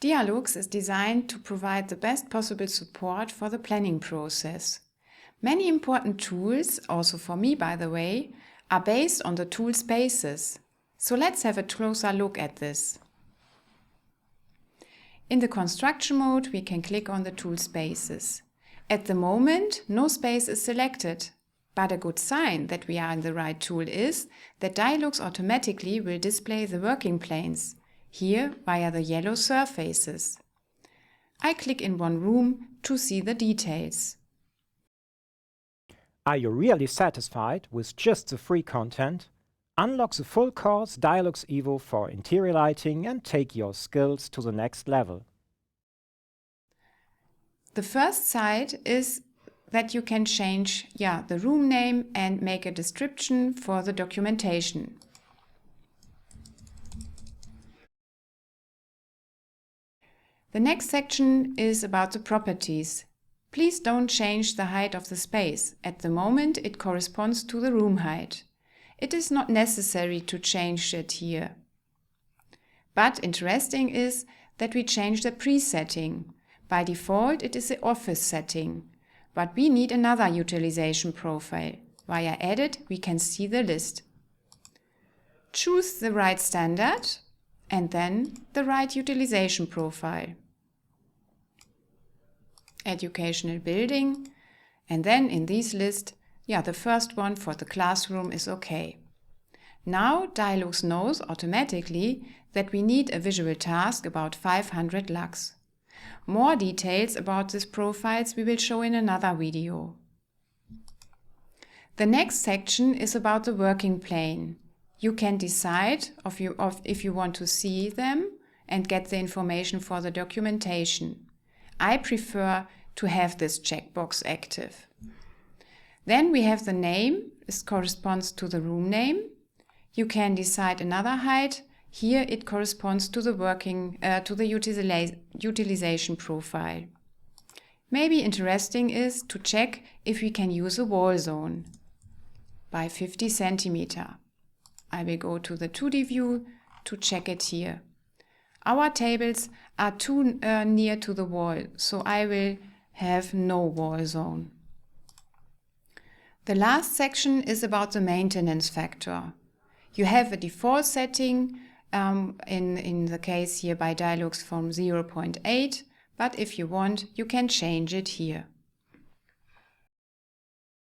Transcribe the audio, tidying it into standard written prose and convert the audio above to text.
DIALux is designed to provide the best possible support for the planning process. Many important tools, also for me by the way, are based on the tool spaces. So let's have a closer look at this. In the construction mode, we can click on the tool spaces. At the moment, no space is selected, but a good sign that we are in the right tool is that DIALux automatically will display the working planes, here via the yellow surfaces. I click in one room to see the details. Are you really satisfied with just the free content? Unlock the full course DIALux Evo for interior lighting and take your skills to the next level. The first side is that you can change the room name and make a description for the documentation. The next section is about the properties. Please don't change the height of the space. At the moment it corresponds to the room height. It is not necessary to change it here. But interesting is that we change the presetting. By default it is the office setting, but we need another utilization profile. Via Edit we can see the list. Choose the right standard and then the right utilization profile. Educational building, and then in this list, the first one for the classroom is okay. Now DIALux knows automatically that we need a visual task about 500 lux. More details about these profiles we will show in another video. The next section is about the working plane. You can decide if you want to see them and get the information for the documentation. I prefer to have this checkbox active. Then we have the name. This corresponds to the room name. You can decide another height. Here it corresponds to the utilization profile. Maybe interesting is to check if we can use a wall zone by 50 cm. I will go to the 2D view to check it here. Our tables are too near to the wall, so I will have no wall zone. The last section is about the maintenance factor. You have a default setting, in the case here by DIALux from 0.8, but if you want, you can change it here.